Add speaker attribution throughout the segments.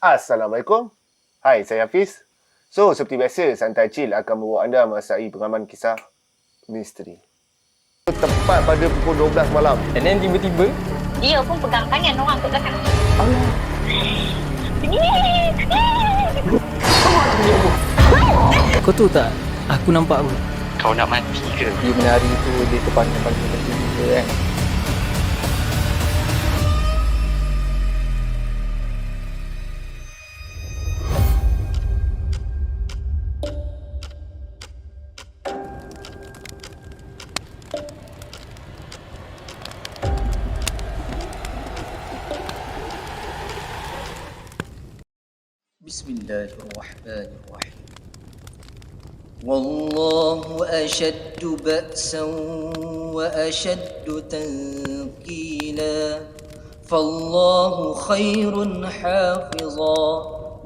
Speaker 1: Assalamualaikum. Hai, saya Hafiz. So, seperti biasa, Santai Chill akan membawa anda merasai pengalaman kisah misteri. Tepat pada pukul 12 malam.
Speaker 2: And then tiba-tiba
Speaker 3: dia pun pegang tangan orang kat belakang.
Speaker 1: Allah.
Speaker 2: kau tahu tak, aku nampak apa?
Speaker 4: Kau nak mati ke?
Speaker 2: Di menari tu dia terpanjang-panjang macam tu kan.
Speaker 5: Bismillahirrahmanirrahim. Wallahu ashaddu ba'san wa ashaddu tanqila. Fallahu khairun hafiza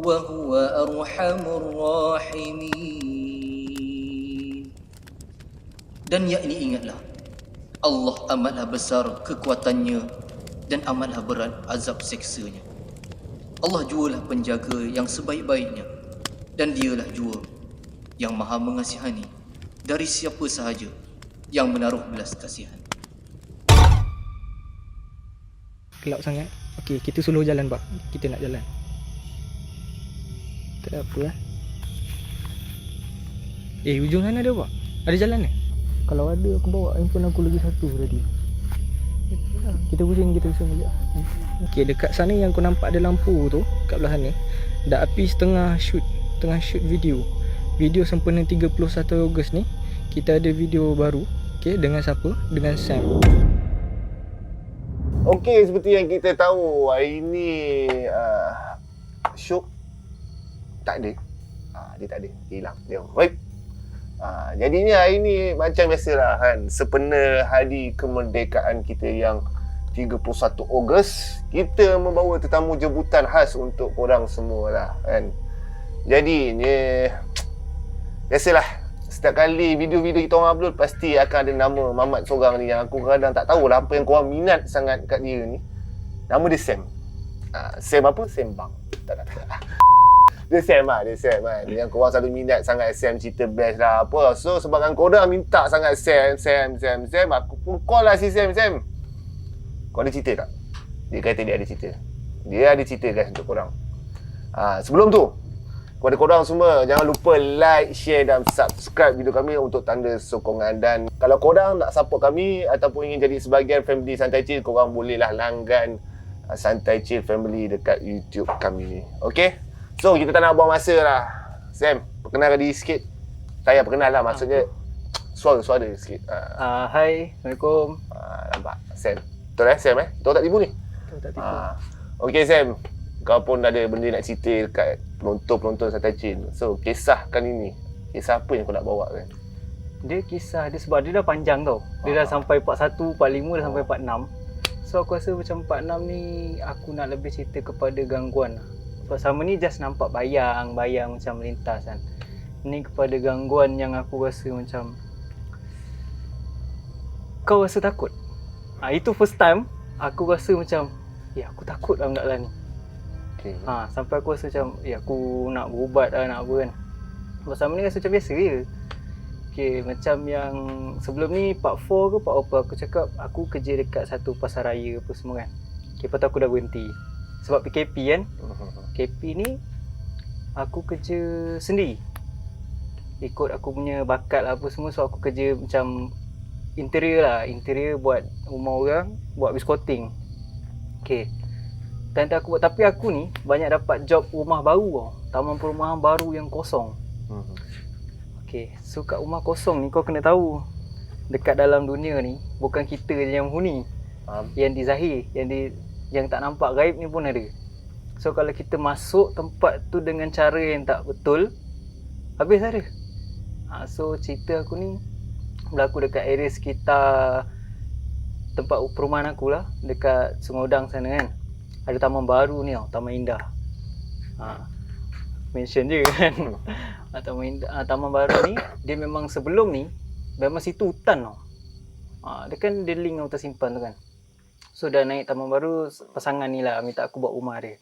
Speaker 5: wa huwa arhamur rahimin. Dan yakni ingatlah, Allah amatlah besar kekuatannya dan amatlah berat azab seksanya. Allah jualah penjaga yang sebaik-baiknya, dan dialah jua yang maha mengasihani dari siapa sahaja yang menaruh belas kasihan.
Speaker 2: Gelap sangat. Okey, kita suluh jalan pak. Kita nak jalan. Tak ada apa ujung sana ada pak? Ada jalan ni? Kalau ada aku bawa handphone aku lagi satu tadi. Kita pusing balik. Okey, dekat sana yang kau nampak ada lampu tu, kat belah sana, dah habis tengah shoot video. Video sempena 31 Ogos ni, kita ada video baru. Okey, dengan siapa? Dengan Sam.
Speaker 1: Okey, seperti yang kita tahu, hari ni Syuk tak ada. Dia tak ada. Dia hilang. Dia rape. Jadinya hari ni macam biasalah kan, sepena hari kemerdekaan kita yang 31 Ogos, kita membawa tetamu jemputan khas untuk korang semua lah kan. Jadinya biasalah, setiap kali video-video kita orang upload pasti akan ada nama Mamat seorang ni yang aku kadang tak tahulah apa yang korang minat sangat kat dia ni. Nama dia Sam. Sam apa? Sam Bang. Tak. Dia Sam kan. Yang korang selalu minat sangat Sam cerita best lah apa. So sebabkan korang minta sangat Sam, aku pun call lah si Sam. Kau ada cerita tak? Dia kata dia ada cerita. Dia ada cerita guys untuk korang. Sebelum tu, kepada korang semua, jangan lupa like, share dan subscribe video kami untuk tanda sokongan. Dan kalau korang nak support kami ataupun ingin jadi sebahagian family Santai Chill, korang bolehlah langgan Santai Chill Family dekat YouTube kami ni. Okay? So, kita tak nak buang masa lah. Sam, perkenalkan diri sikit. Saya perkenal lah, maksudnya suara sikit.
Speaker 2: Hai, Assalamualaikum.
Speaker 1: Nampak? Sam. Betul Sam Betul tak tipu ni?
Speaker 2: Betul tak tipu.
Speaker 1: Okay Sam, kau pun ada benda nak cerita dekat penonton Santai Chill. So, kisahkan ini. Kisah apa yang kau nak bawa kan?
Speaker 2: Dia kisah dia sebab dia dah panjang tau. Dia dah sampai part 1, part 5, dah sampai part 6. So aku rasa macam part 6 ni aku nak lebih cerita kepada gangguan. Sebab sama ni just nampak bayang macam melintas kan. Ni kepada gangguan yang aku rasa macam kau rasa takut. Itu first time aku rasa macam aku takut lah benda lah ni.
Speaker 1: Okay.
Speaker 2: Sampai aku rasa macam aku nak berubat lah, nak apa kan. Sebab sama ni rasa macam biasa je. Okay, macam yang sebelum ni part 4 ke part apa aku cakap aku kerja dekat satu pasar raya apa semua kan. Okay, lepas tu aku dah berhenti sebab PKP kan. PKP ni aku kerja sendiri, ikut aku punya bakat lah apa semua. So aku kerja macam interior buat rumah orang, buat biskoting. Okay, dan aku buat, tapi aku ni banyak dapat job rumah baru tau, taman perumahan baru yang kosong. Okay, so kat rumah kosong ni kau kena tahu, dekat dalam dunia ni bukan kita je yang huni. Yang di zahir, yang tak nampak gaib ni pun ada. So kalau kita masuk tempat tu dengan cara yang tak betul, habis ada. So cerita aku ni berlaku dekat area sekitar tempat perumahan aku lah, dekat Sungai Udang sana kan. Ada taman baru ni tau, Taman Indah. Mention je kan. Taman baru ni dia memang sebelum ni memang situ hutan tau. Dia kan dia link yang tersimpan tu kan. So dah naik taman baru, pasangan ni lah minta aku buat rumah dia.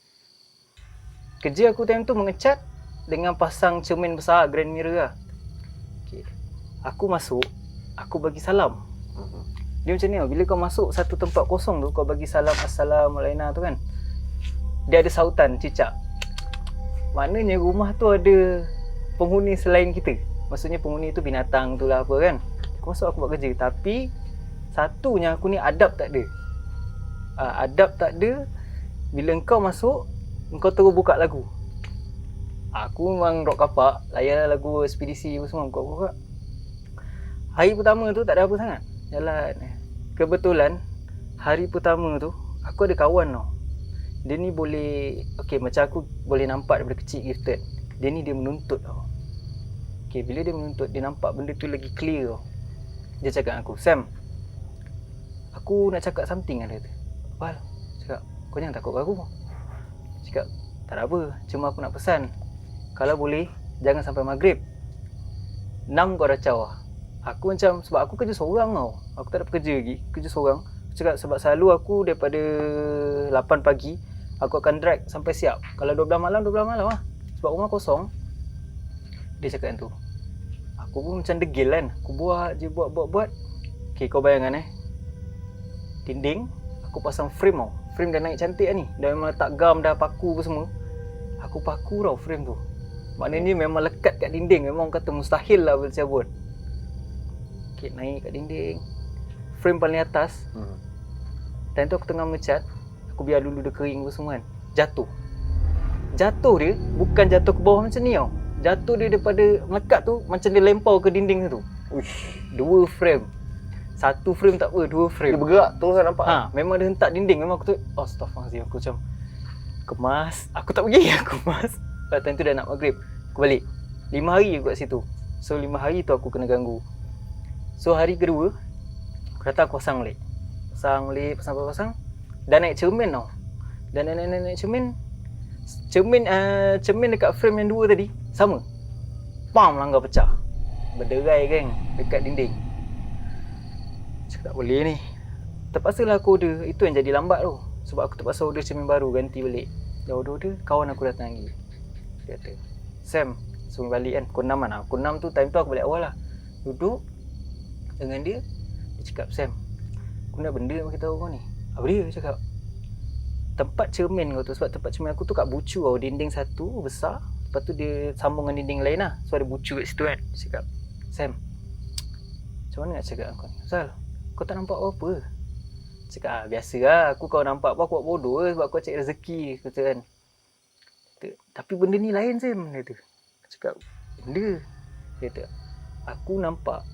Speaker 2: Kerja aku time tu mengecat dengan pasang cermin besar grand mirror lah. Okay. Aku masuk, aku bagi salam. Dia macam ni, bila kau masuk satu tempat kosong tu, kau bagi salam Assalamualaikum tu kan, dia ada sautan cicak. Maknanya rumah tu ada penghuni selain kita. Maksudnya penghuni tu binatang tu lah apa kan. Aku masuk, aku buat kerja. Tapi satunya aku ni adab tak ada. Adab tak ada. Bila kau masuk, kau terus buka lagu. Aku memang rock kapak, layan lagu ekspedisi apa semua, buka-buka. Hari pertama tu tak ada apa sangat, jalan. Kebetulan hari pertama tu aku ada kawan tau. Dia ni boleh, okay, macam aku boleh nampak daripada kecil gifted. Dia ni dia menuntut tau. Okay, bila dia menuntut, dia nampak benda tu lagi clear tau. Dia cakap dengan aku, Sam, aku nak cakap something kan, dia kata. Apa? Cakap, kau jangan takut aku. Cakap, tak ada apa, cuma aku nak pesan, kalau boleh jangan sampai maghrib. 6 kau dah caw lah. Aku macam, sebab aku kerja seorang tau, aku tak ada pekerja lagi, kerja seorang. Aku cakap sebab selalu aku daripada 8 pagi aku akan drag sampai siap. Kalau 12 malam lah, sebab rumah kosong. Dia cakap macam tu. Aku pun macam degil kan, aku buat je, buat. Okay, kau bayangkan dinding aku pasang frame tau. Frame dah naik cantik lah ni, dah memang letak gam, dah paku apa semua. Aku paku tau frame tu. Maknanya memang lekat kat dinding, memang kata mustahil lah boleh cabut. Okay, naik kat dinding, frame paling atas. Time tu aku tengah mengecat, aku biar dulu dia kering apa semua kan. Jatuh dia bukan jatuh ke bawah macam ni tau. Jatuh dia daripada melekat tu, macam dia lempar ke dinding tu.
Speaker 1: Uish.
Speaker 2: 2 frame. 1 frame tak apa, 2 frame.
Speaker 1: Dia bergerak terus kan, nampak?
Speaker 2: Memang dia hentak dinding. Memang aku tu, astaghfirullahaladzim, aku macam kemas. Aku tak pergi, aku kemas. Lepas time tu dah nak maghrib, aku balik. 5 hari aku kat situ. So 5 hari tu aku kena ganggu. So hari kedua, aku datang aku pasang balik. Pasang. Dah naik cermin tau. Dah naik cermin. Cermin dekat frame yang 2 tadi sama. Pam, langgar pecah. Berderai geng dekat dinding. Cakap tak boleh ni. Terpaksalah aku order. Itu yang jadi lambat tu. Sebab aku terpaksa order cermin baru, ganti balik. Dah order, kawan aku datang lagi. Dia kata, Sam, suruh balik kan. Pukul 6 kan. Pukul 6 tu, time tu aku balik awal lah. Duduk dengan dia. Dia cakap, Sam, aku nak benda yang beritahu kau ni. Apa dia? Dia cakap, tempat cermin kau tu, sebab tempat cermin aku tu kat bucu tau. Dinding satu besar, lepas tu dia sambung dengan dinding lain lah. So ada bucu kat situ kan. Dia cakap, Sam, macam mana nak cakap dengan kau ni? Asal, kau tak nampak apa-apa? Cakap, biasa lah, aku kau nampak apa, aku buat bodoh sebab aku cari rezeki, kata kan. Tapi benda ni lain Sam, dia kata. Cakap, benda? Dia kata, aku nampak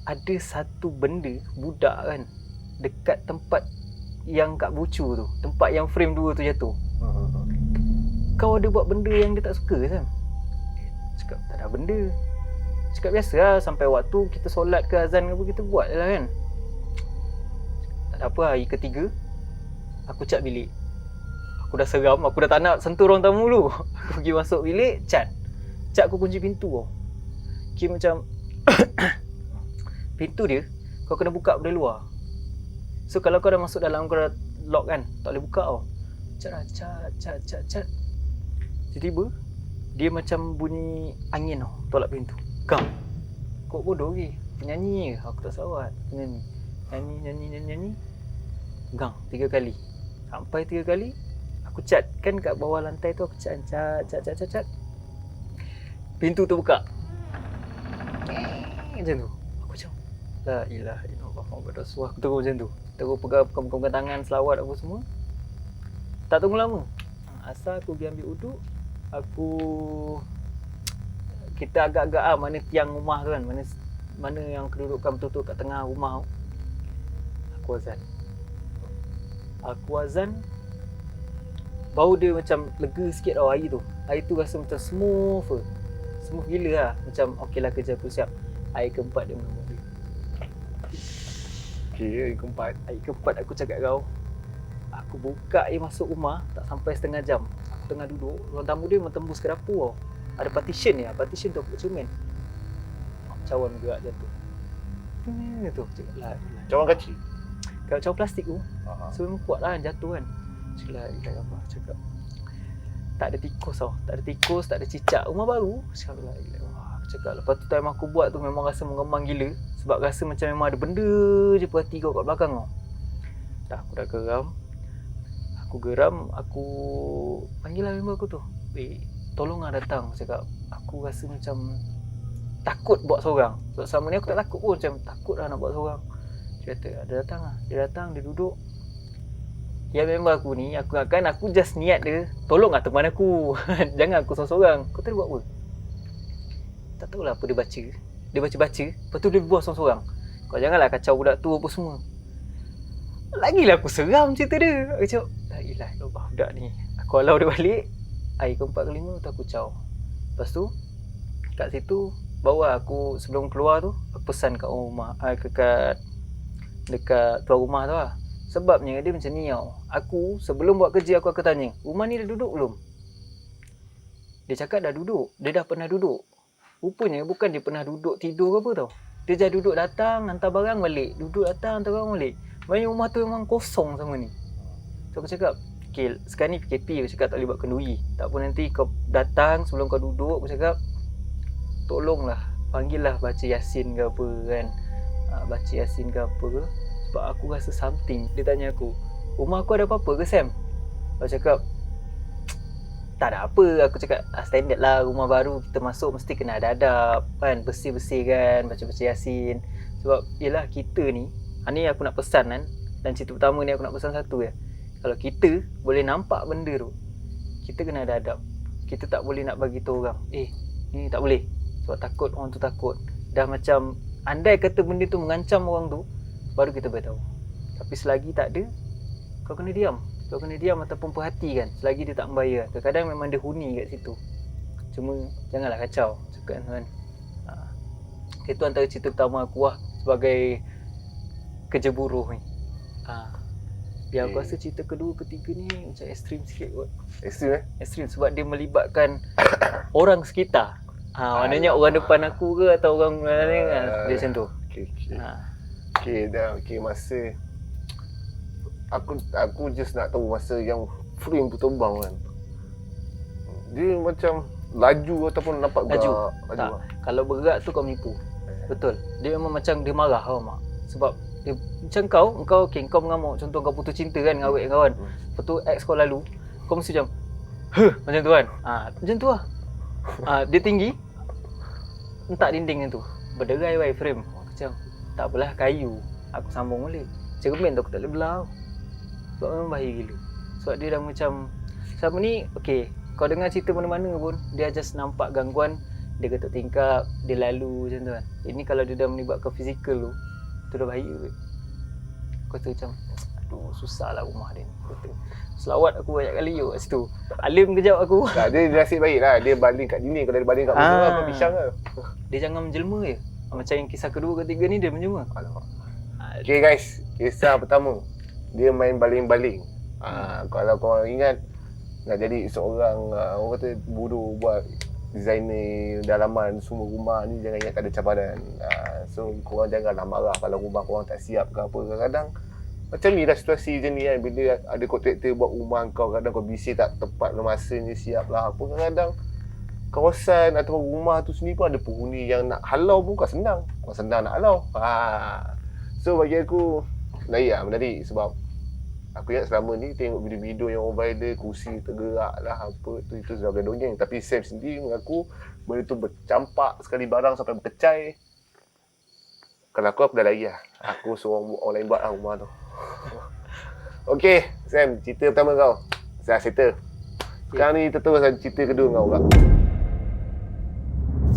Speaker 2: ada satu benda, budak kan, dekat tempat yang kat bucu tu, tempat yang frame 2 tu jatuh. Kau ada buat benda yang dia tak suka Sam? Cakap, tak ada benda. Cakap, biasa lah, sampai waktu kita solat ke azan ke apa, kita buat je lah kan. Tak ada apa, hari ketiga aku cat bilik. Aku dah seram, aku dah tak nak sentuh orang tamu dulu. Aku pergi masuk bilik, cat aku kunci pintu tau. Kira macam pintu dia kau kena buka dari luar. So kalau kau dah masuk dalam, kau dah lock kan, tak boleh buka tau. Cat. Tiba-tiba dia macam bunyi angin tau, tolak pintu. Gang. Kok bodoh ke? Penyanyi ke? Aku tak sawat. Nyanyi. Gang 3 kali. Sampai 3 kali aku cat kan kat bawah lantai tu, aku cat. Pintu tu buka. Macam tu. Aku macam, la ilaha illallah Muhammad Rasulullah. Aku terus macam tu. Terus pegang tangan, selawat apa semua. Tak tunggu lama. Asal aku pergi ambil uduk, kita agak-agak mana tiang rumah tu kan, mana yang kedudukan betul-betul kat tengah rumah tu. Aku azan. Bau dia macam lega sikit tau hari tu. Hari tu rasa macam smooth gila lah. Macam okey lah, kerja aku siap. Hari keempat dia menunggu dia.
Speaker 1: Okay, hari keempat
Speaker 2: aku cakap kau, aku buka masuk rumah tak sampai setengah jam. Aku tengah duduk, ruang tamu dia memang tembus ke dapur tau. Ada partition ni, partition tu aku cermin. Cawan gerak jatuh. Tu cakap lah.
Speaker 1: cawan kecil.
Speaker 2: Kalau cawan plastik tu, so memang kuat lah jatuh kan. Cakap lah, cakap. tak ada tikus tau. Tak ada tikus, tak ada cicak. Rumah baru. Cakap lah, aku cakap lepas tu time aku buat tu memang rasa mengemang gila. Sebab rasa macam memang ada benda je perhati kau kat belakang tau. Dah aku dah geram. Aku panggil lah member aku tu. Tolong lah datang. Aku cakap, aku rasa macam takut buat seorang. Sebab selama ni aku tak takut pun, macam takut lah nak buat seorang. Dia kata, dia datang lah. Dia datang, dia duduk. Yang member aku ni, aku just niat dia, tolong lah teman aku. Jangan aku seorang-seorang. Kau tadi buat apa? Tak tahulah apa dia baca. Dia baca-baca, lepas tu dia buat seorang-seorang. Kau janganlah kacau budak tu apa semua. Lagilah aku seram cerita dia. Aku cakap, la ilah illallah budak ni. Aku halau dia balik. Hari keempat kelima tu aku caw. Lepas tu kat situ baru aku sebelum keluar tu aku pesan kat rumah, dekat tuan rumah tu lah. Sebabnya dia macam ni tau. Aku sebelum buat kerja aku akan tanya, rumah ni dah duduk belum? Dia cakap dah duduk. Dia dah pernah duduk. Rupanya bukan dia pernah duduk tidur ke apa tau. Dia dah duduk datang hantar barang balik. Duduk datang hantar barang balik. Maksudnya rumah tu memang kosong sama ni. So aku cakap, okay, sekarang ni PKP, aku cakap tak boleh buat kenduri. Tak apa nanti kau datang sebelum kau duduk, aku cakap tolonglah, panggil lah baca Yasin ke apa kan. Baca Yasin ke apa ke. Sebab aku rasa something. Dia tanya aku, rumah aku ada apa-apa ke Sam? Aku cakap, tak ada apa. Aku cakap, standard lah rumah baru kita masuk mesti kena ada adab kan. Bersih-bersih kan, baca-baca Yasin. Sebab yelah kita ni, ni aku nak pesan kan. Dan cerita pertama ni aku nak pesan satu ya. Kalau kita boleh nampak benda tu, kita kena ada adab. Kita tak boleh nak bagi tahu orang, ni tak boleh. Sebab takut orang tu takut. Dah macam andai kata benda tu mengancam orang tu, baru kita beritahu. Tapi selagi tak ada, kau kena diam. Kau kena diam ataupun perhatikan selagi dia tak membayar. Kadang-kadang memang dia huni kat situ. Cuma janganlah kacau. Cakap kan. Itu antara cerita pertama aku lah sebagai kerja buruh ni. Biar aku rasa cerita kedua, ketiga ni macam ekstrim sikit kot.
Speaker 1: Ekstrim
Speaker 2: Ekstrim sebab dia melibatkan orang sekitar. Maknanya orang depan aku ke atau orang lain kan. Dia macam tu.
Speaker 1: Okay, masa aku just nak tahu masa yang frame tu terbang kan. Dia macam laju ataupun nampak
Speaker 2: Laju.
Speaker 1: gerak.
Speaker 2: Tak. Kalau bergerak tu kau menipu. Betul. Dia memang macam dia marah tau mak. Sebab dia, macam kau kau mengamuk. Contoh kau putus cinta kan dengan awet kawan. Lepas tu ex kau lalu, kau mesti macam macam tu kan. Macam tu lah. Dia tinggi, entak dinding macam tu. Berderai frame. Macam tak apalah kayu. Aku sambung balik. Cermin tu aku tak boleh belah. Sebab memang bahaya gila. Sebab dia dah macam selama ni, okay, kau dengar cerita mana-mana pun, dia just nampak gangguan. Dia ketuk tingkap, dia lalu macam tu kan. Ini kalau dia dah melibatkan fizikal tu dah bahaya kot. Kau tu macam, aduh susah lah rumah dia ni. Kata, selawat aku banyak kali kat situ. Alim kejap aku.
Speaker 1: Tak, dia nasib baik lah. Dia baling kat dinding. Kalau dia baling kat muka kau pisang lah.
Speaker 2: Dia jangan menjelma je. Macam yang kisah kedua, ketiga ni dia menjelma.
Speaker 1: Okay guys, kisah pertama. Dia main baling-baling. Kalau kau ingat, nak jadi seorang orang kata bodoh buat designer dalaman semua rumah ni, jangan ingat tak ada cabaran. So korang janganlah marah kalau rumah korang tak siap ke apa. Kadang-kadang macam ni lah situasi je ni kan. Bila ada kontraktor buat rumah kau, kadang kau bising tak tepat masanya siap lah apa. Kadang-kadang kawasan atau rumah tu sendiri pun ada penghuni yang nak halau pun bukan senang. Bukan senang nak halau. So bagi aku menarik sebab aku ingat selama ni tengok video-video yang orang viral, kursi tergerak lah apa tu, itu sudah boleh dongeng. Tapi Sam sendiri mengaku benda tu bercampak sekali barang sampai berkecai. Kalau aku dah lari lah. Aku suruh orang lain buat lah rumah tu. Okay Sam, cerita pertama kau saya settle. Sekarang ni kita terus cerita kedua kau pula.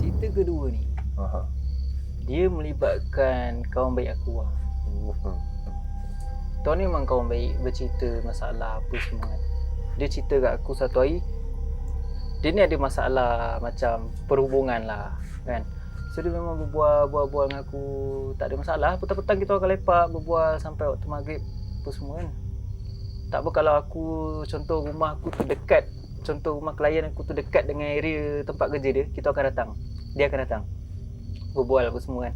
Speaker 2: Cerita kedua ni dia melibatkan kawan baik aku lah. Tuan ni memang kawan baik, bercerita masalah apa semua kan. Dia cerita kat aku satu hari, dia ni ada masalah macam perhubungan lah kan. So dia memang berbual dengan aku, tak ada masalah. Petang-petang kita akan lepak, berbual sampai waktu maghrib apa semua kan. Tak apa kalau aku, contoh rumah aku tu dekat, contoh rumah klien aku tu dekat dengan area tempat kerja dia, kita akan datang. Dia akan datang. Berbual apa semua kan.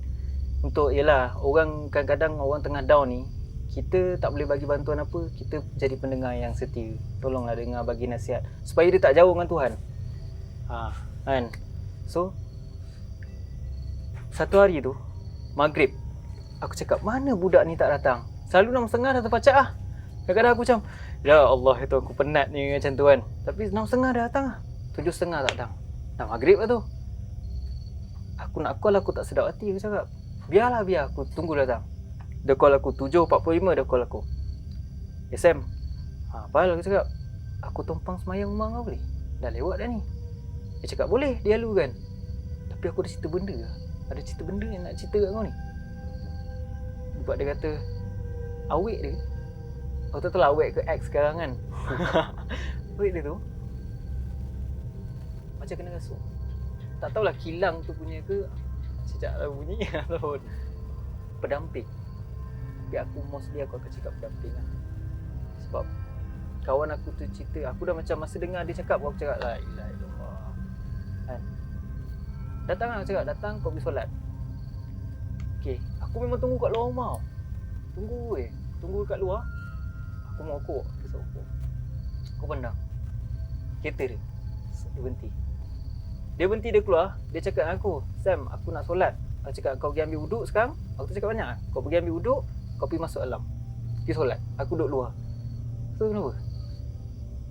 Speaker 2: Untuk yelah, orang kadang-kadang orang tengah down ni, kita tak boleh bagi bantuan apa, kita jadi pendengar yang setia. Tolonglah dengar, bagi nasihat supaya dia tak jauh dengan Tuhan. Kan. So satu hari tu maghrib, aku cakap mana budak ni tak datang. Selalu 6.30 dah terpacak lah. Kadang-kadang aku macam, ya Allah itu aku penat ni macam tu kan. Tapi 6.30 dah datang lah. 7.30 tak datang. Dah maghrib lah tu. Aku nak call, aku tak sedap hati. Aku cakap, biar aku tunggu datang. Dia call aku 7.45, dia call aku. Sam, apa aku cakap, aku tumpang semayang rumah kau boleh? Dah lewat dah ni. Dia cakap boleh, dia lalu kan. Tapi aku ada cerita benda lah. Ada cerita benda yang nak cerita kat kau ni. Sebab dia kata, awet dia, aku tak tahu lah awet ke ex sekarang kan. Awet dia tu macam kena rasuk. Tak tahulah kilang tu punya ke, sejak lah bunyi ataupun pendamping. Tapi aku mostly aku akan cakap pendamping lah. Sebab kawan aku tu cerita, aku dah macam masa dengar dia cakap, aku cakap la ilaha illallah kan. Datang lah, aku cakap datang kau pergi solat. Okay, aku memang tunggu kat luar rumah. Tunggu kat luar. Aku mau rokok, kisah rokok. Aku pandang kereta dia berhenti. Dia berhenti, dia keluar. Dia cakap dengan aku, Sam, aku nak solat. Aku cakap, kau pergi ambil wuduk sekarang. Aku tu cakap banyak. Kau pergi ambil wuduk, kau pergi masuk alam, pergi solat. Aku duduk luar. So kenapa?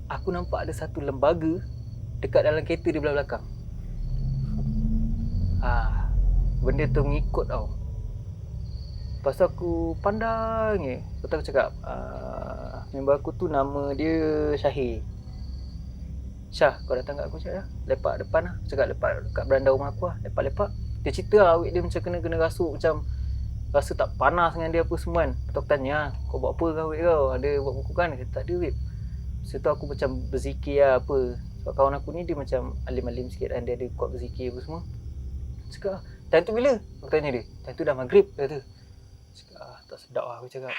Speaker 2: Aku nampak ada satu lembaga dekat dalam kereta di belah belakang. Benda tu mengikut tau. Lepas tu aku pandang je. Lepas tu aku cakap, member aku tu nama dia Syahir. Syah, kau datang kat aku cakap dah. Lepak depan lah. Aku cakap lepak dekat beranda rumah aku lah. Lepak-lepak. Dia cerita lah, awet dia macam kena rasuk, macam rasa tak panas dengan dia apa semua kan. Lepas tu aku tanya, kau buat apa kau awet kau? Ada buat buku kan? Dia kata, tak ada weh. Lepas tu aku macam berzikir lah apa. Sebab kawan aku ni dia macam alim-alim sikit kan. Dia ada kuat berzikir apa semua. Cakap, time tu bila? Aku tanya dia. Time tu dah maghrib, dia kata. Cakap, tak sedap lah aku cakap.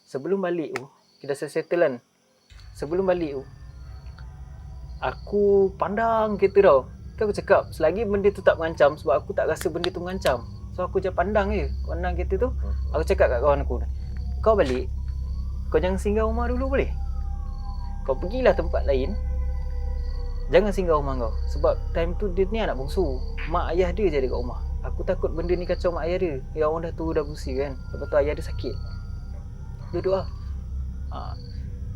Speaker 2: Sebelum balik tu, kita settle kan. Sebelum balik tu, aku pandang kereta tau. Kan aku cakap, selagi benda tu tak mengancam, sebab aku tak rasa benda tu mengancam. So aku je pandang je. Pandang kereta tu, aku cakap kat kawan aku, kau balik, kau jangan singgah rumah dulu boleh? Kau pergilah tempat lain, jangan singgah rumah kau. Sebab time tu dia ni anak bongsu. Mak ayah dia je ada kat rumah. Aku takut benda ni kacau mak ayah dia. Ya orang dah tua dah berusia kan. Lepas tu ayah dia sakit. Duduk lah.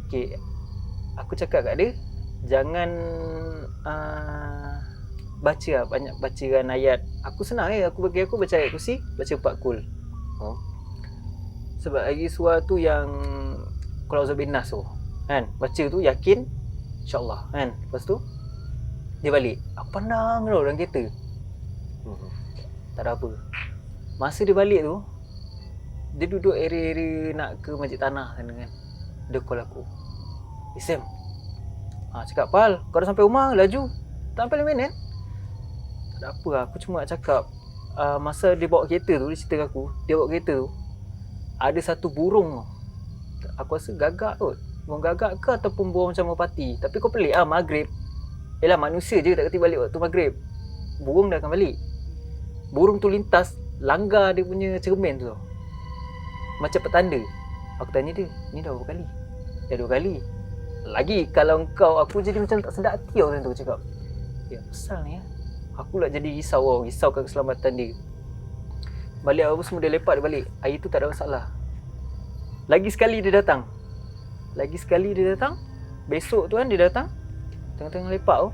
Speaker 2: Okay. Aku cakap kat dia, jangan baca lah, banyak bacakan ayat. Aku senang aku bagi aku baca ayat kursi, baca 4 kul. Sebab lagi surah tu yang Qul a'udzu binnas tu kan, baca tu yakin insya-Allah kan. Lepas tu dia balik. Aku pandang tau dalam kereta. Tak ada apa. Masa dia balik tu, dia duduk area-area nak ke Masjid Tanah sana kan. Dia call aku, Sam, cakap, Pal, kau dah sampai rumah, laju. Tak sampai 5 minit. Tak ada apa lah, aku cuma nak cakap, masa dia bawa kereta tu, dia cerita kat aku, dia bawa kereta tu, ada satu burung. Aku rasa gagak kot. Burung gagak ke ataupun burung macam merpati. Tapi kau pelik maghrib. Yelah, manusia je tak kerti balik waktu maghrib. Burung dah akan balik. Burung tu lintas, langgar dia punya cermin tu tau. Macam petanda. Aku tanya dia, ni dah berapa kali? Dah 2 kali. Lagi kalau kau, aku jadi macam tak sedap hati tau tu cakap. Ya, besar ni aku lah jadi risau tau, risaukan keselamatan dia. Balik apa semua dia lepak, dia balik. Hari tu tak ada masalah. Lagi sekali dia datang. Besok tu kan dia datang, tengah-tengah lepak tu.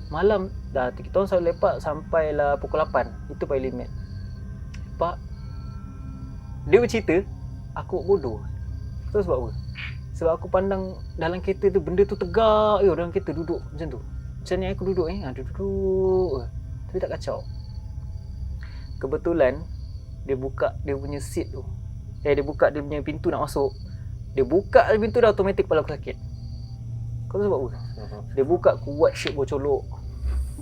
Speaker 2: Malam dah, kita orang selalu lepak sampailah pukul 8. Itu paling limit. Lepak. Dia bercerita, aku bodoh. Tahu sebab apa? Sebab aku pandang dalam kereta tu, benda tu tegak je dalam kereta, duduk macam tu. Macam ni aku duduk duduk. Tapi tak kacau. Kebetulan dia buka dia punya seat tu. Dia buka dia punya pintu nak masuk. Dia buka pintu dah automatik kepala aku sakit. Kau tahu sebab apa? Dia buka kuat syuk bercolok.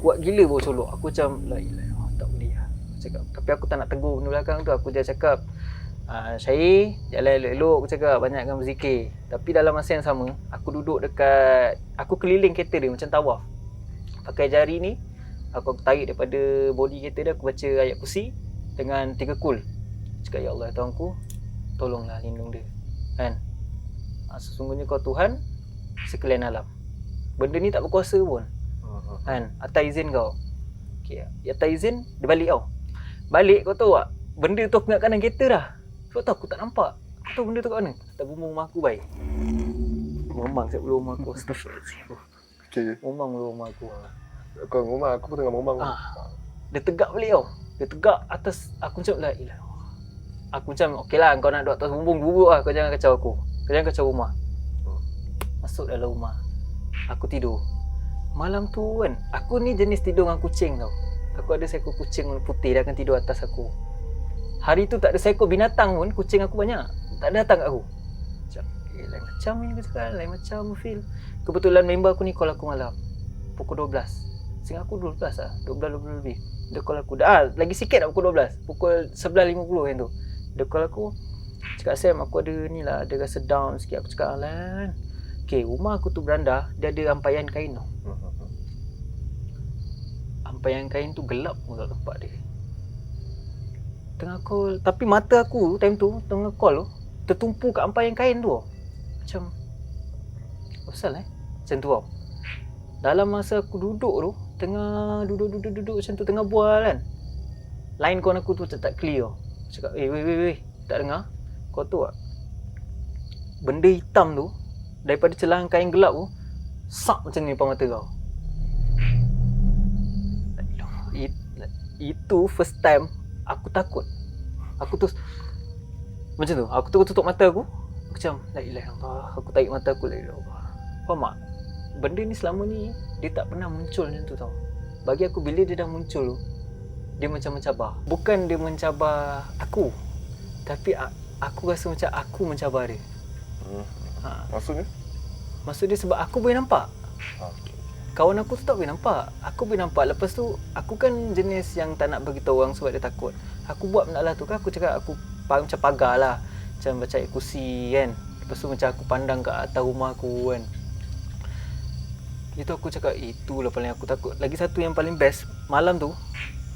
Speaker 2: Kuat gila bercolok. Aku macam la ilaha, tak boleh lah. Aku cakap, tapi aku tak nak tegur benda belakang tu. Aku just cakap, Syahir, jalan elok-elok, aku cakap, banyakkan berzikir. Tapi dalam masa yang sama, aku duduk dekat, aku keliling kereta dia macam tawaf. Pakai jari ni, aku tarik daripada body kereta dia, aku baca ayat kursi dengan 3 kul. Cakap, ya Allah Tuhanku, tolonglah lindung dia. Kan? Sesungguhnya kau Tuhan sekalian alam. Benda ni tak berkuasa pun. Kan? Atas izin kau. Okey, atas izin dia balik tau. Balik kau tahu tak? Benda tu aku ingat kanan kereta dah. Sebab tu aku tak nampak. Aku tahu benda tu kat mana. Tak bumbung rumah aku baik. Memang saya belum rumah aku. Astagfirullahaladzim.
Speaker 1: Okay.
Speaker 2: Memang belum rumah aku.
Speaker 1: Kau rumah aku pun tengah rumah.
Speaker 2: Dia tegak balik tau. Dia tegak atas aku macam la ilah. Aku macam okey lah kau nak duduk atas bumbung duduk lah. Kau jangan kacau aku. Kau jangan kacau rumah. Masuk dalam rumah. Aku tidur. Malam tu kan, aku ni jenis tidur dengan kucing tau. Aku ada seekor kucing warna putih, dia akan tidur atas aku. Hari tu tak ada seekor binatang pun, kucing aku banyak. Tak ada datang kat aku. Macam, lain macam ni aku cakap, lain macam feel. Kebetulan member aku ni call aku malam. Pukul 12. Sehingga aku 12 lah, 12 lebih. Dia call aku, lagi sikit dah pukul 12. Pukul 11.50 yang tu. Dia call aku, cakap Sam, aku ada ni lah, ada rasa down sikit. Aku cakap, Alan. Okay, rumah aku tu beranda, dia ada ampaian kain tau. Ampaian kain tu gelap pula tempat dia. Tengah call, tapi mata aku time tu, tengah call tu, tertumpu kat ampaian kain tu. Macam, pasal macam tu tau. Dalam masa aku duduk tu, tengah duduk macam tu, tengah bual kan. Line kawan aku tu tak clear. Cakap, weh, tak dengar? Kau tahu tak? Benda hitam tu, daripada celah kain gelap tu, sak macam ni depan mata kau. Itu first time aku takut. Aku tu macam tu, aku tutup mata aku. Macam la ilaha illallah, aku tarik mata aku la ilaha illallah. Faham tak? Benda ni selama ni dia tak pernah muncul macam tu tau. Bagi aku bila dia dah muncul tu, dia macam mencabar. Bukan dia mencabar aku, tapi aku rasa macam aku mencabar dia.
Speaker 1: Maksudnya?
Speaker 2: Maksud dia sebab aku boleh nampak. Kawan aku tu tak boleh nampak. Aku boleh nampak. Lepas tu aku kan jenis yang tak nak beritahu orang sebab dia takut. Aku buat benda lah tu kan, aku cakap aku macam pagar lah. Macam baca ayat kursi kan. Lepas tu macam aku pandang kat atas rumah aku kan. Itu aku cakap itulah paling aku takut. Lagi satu yang paling best, malam tu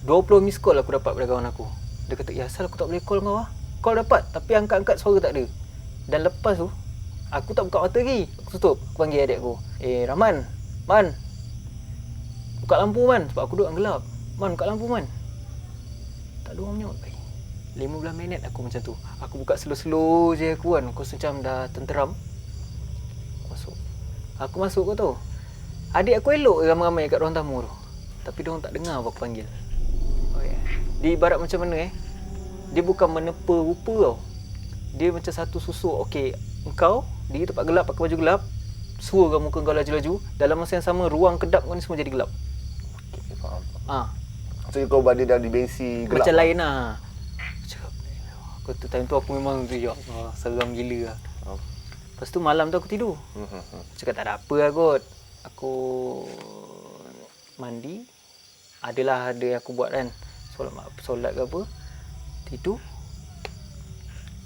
Speaker 2: 20 miss call aku dapat pada kawan aku. Dia kata, ya asal aku tak boleh call kau lah. Call dapat tapi angkat-angkat suara tak ada. Dan lepas tu aku tak buka mata lagi. Aku tutup. Aku panggil adik aku. Rahman, Man, buka lampu Man. Sebab aku duduk dalam gelap. Man, buka lampu Man. Tak ada orang menyawat baik. 15 minit aku macam tu. Aku buka slow-slow je aku kan. Aku macam dah tenteram. Masuk. Aku masuk kau tahu. Adik aku elok ramai-ramai kat ruang tamu tu. Tapi diorang tak dengar apa aku panggil. Oh yeah. Dia ibarat macam mana dia bukan menepa rupa tau. Dia macam satu susuk. Okey, engkau di tempat gelap pakai baju gelap, suruh muka kau laju-laju. Dalam masa yang sama ruang kedap kau ni semua jadi gelap.
Speaker 1: Okay, faham.
Speaker 2: So
Speaker 1: kau berada dalam dimensi gelap.
Speaker 2: macam lain lah. Cakap, aku tu time tu aku memang tu ya Allah, seram gila lah. Lepas tu malam tu aku tidur. Cakap tak ada apa lah kot. Aku mandi. Ada aku buat kan. Solat ke apa. Tidur.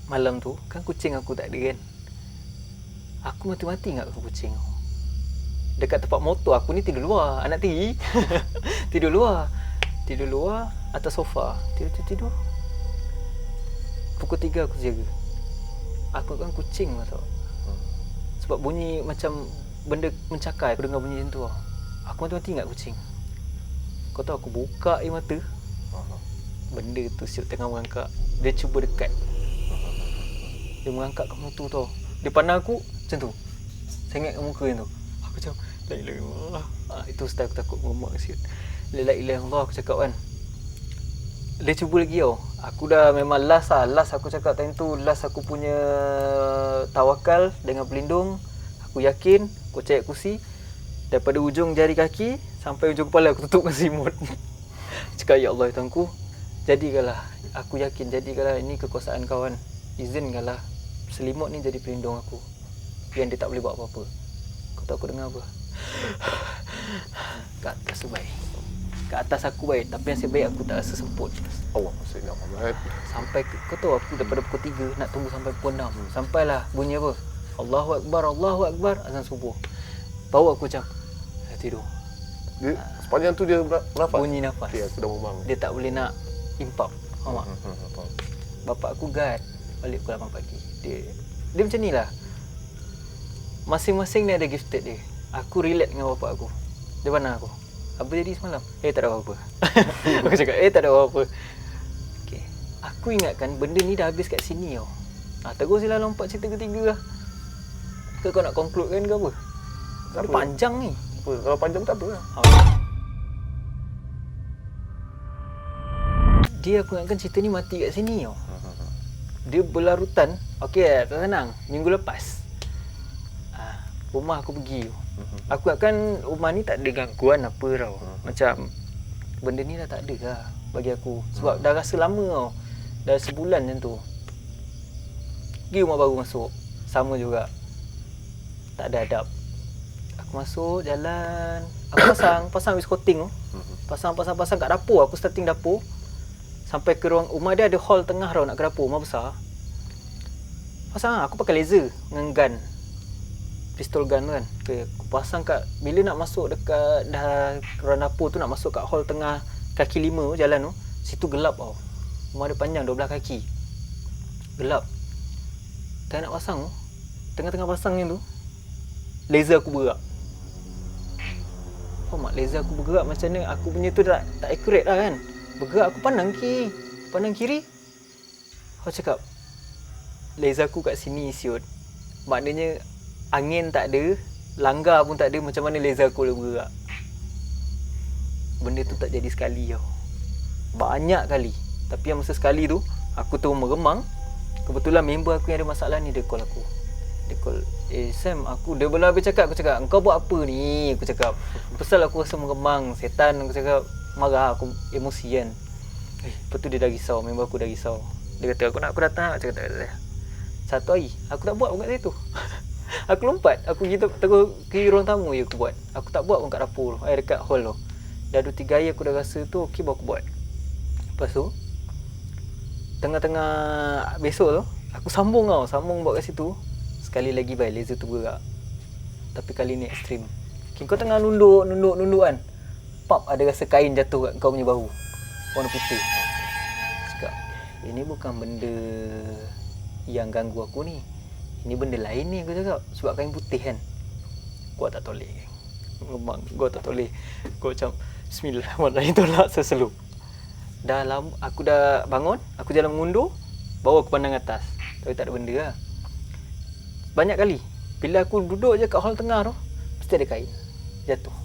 Speaker 2: Malam tu kan kucing aku tak ada kan. Aku mati-mati ingat aku kucing tu. Dekat tempat motor aku ni tidur luar. Anak tiri. Tidur luar atas sofa. Tidur. Pukul 3 aku jaga. Aku kan kucing lah tau. Sebab bunyi macam benda mencakai. Aku dengar bunyi macam tu tau. Aku mati-mati ingat kucing. Kau tahu aku buka air mata. Benda tu siap tengah mengangkat. Dia cuba dekat. Dia mengangkat kat mutu tau. Dia pandang aku macam tu. Sengit kat muka yang tu. Aku macam la ilaha illallah. Itu style aku takut mengemak siut. La ilaha illallah aku cakap kan. Dia cuba lagi tau. Aku dah memang last aku cakap time tu. Last aku punya tawakal dengan pelindung. Aku yakin aku cari kursi. Daripada ujung jari kaki sampai ujung kepala aku tutup dengan selimut. Cakap ya Allah Tuhanku, jadikanlah, aku yakin jadikanlah ini kekuasaan kawan. Izinkanlah selimut ni jadi pelindung aku. Yang dia tak boleh buat apa-apa. Kau tahu aku dengar apa? Kat atas tu baik. Kat atas aku baik, tapi nasib baik aku tak rasa semput.
Speaker 1: Allah maksudnya Muhammad.
Speaker 2: Sampai kau tahu aku daripada pukul 3 nak tunggu sampai pukul 6. Sampailah bunyi apa? Allahu Akbar, azan subuh. Baru aku macam tidur.
Speaker 1: Dia, sepanjang tu dia bernafas?
Speaker 2: Bunyi nafas.
Speaker 1: Okay, aku dah memang.
Speaker 2: Dia tak boleh nak impap. Faham tak? Bapak aku guard balik pukul 8 pagi. Dia dia macam ni lah. Masing-masing ni ada gifted dia. Aku relate dengan bapak aku. Dia pandang aku, apa jadi semalam? Tak ada apa-apa. Aku cakap, tak ada apa-apa. Okay. Aku ingatkan benda ni dah habis kat sini tau. Terus sila lompat cerita ketiga lah. Kau nak conclude kan ke apa?
Speaker 1: Tak
Speaker 2: Dia
Speaker 1: apa.
Speaker 2: panjang ni.
Speaker 1: Apa? Kalau panjang tak apa lah.
Speaker 2: Dia aku ingatkan cerita ni mati kat sini tau. Dia berlarutan. Okey, tak senang. Minggu lepas rumah aku pergi. Aku ingatkan rumah ni tak ada gangguan apa tau. Macam benda ni dah tak ada lah bagi aku. Sebab dah rasa lama tau. Dah sebulan macam tu. Pergi rumah baru masuk. Sama juga. Tak ada adab. Aku masuk, jalan. Aku pasang habis coating tu. Pasang kat dapur. Aku starting dapur. Sampai ke ruang rumah dia ada hall tengah tau nak ke dapur. Rumah besar. Pasang aku pakai laser dengan gun. Pistol gun tu kan. Okay, aku pasang kat, bila nak masuk dekat dah ruang dapur tu, nak masuk kat hall tengah kaki 5 tu, jalan tu, situ gelap tau. Rumah dia panjang 12 kaki. Gelap. Tengah nak pasang tu, tengah-tengah pasang tu, laser aku bergerak. Faham tak? Laser aku bergerak macam mana? Aku punya tu tak accurate lah kan. Bergerak, aku pandang kiri. Aku cakap, laser aku kat sini siut. Maknanya angin tak ada, langgar pun tak ada, macam mana laser aku boleh bergerak? Benda tu tak jadi sekali tau. Banyak kali. Tapi yang masa sekali tu, aku terus meremang. Kebetulan member aku yang ada masalah ni, dia call aku. Dia call, Sam, dia belum habis cakap. Aku cakap, kau buat apa ni? Aku cakap, pasal aku rasa meremang, setan. Aku cakap, marah, aku emosi kan. Lepas tu dia dah risau, member aku dah risau. Dia kata, aku datang. Aku cakap, tak ada. Satu hari, aku tak buat pun kat situ. Aku lompat, aku terus ke ruang tamu je aku buat. Aku tak buat pun kat dapur, dekat hall tu. Dah 2-3 hari aku dah rasa tu okey, baru aku buat. Lepas tu, tengah-tengah besok tu, aku sambung buat kat situ. Sekali lagi laser tu bergerak. Tapi kali ni ekstrim. Okay, kau tengah nunduk kan. Pap, ada rasa kain jatuh kat kau punya bahu. Warna putih. Cakap, ini bukan benda yang ganggu aku ni. Ini benda lain ni, aku cakap. Sebab kain putih kan. Gua tak toleh. Memang gua tak toleh. Gua macam Bismillahirrahmanirrahim, tolak seselup. Dah lama, aku dah bangun, aku jalan mengundur, baru aku pandang atas. Tapi tak ada benda lah. Banyak kali, bila aku duduk je kat hall tengah tu, mesti ada kain jatuh.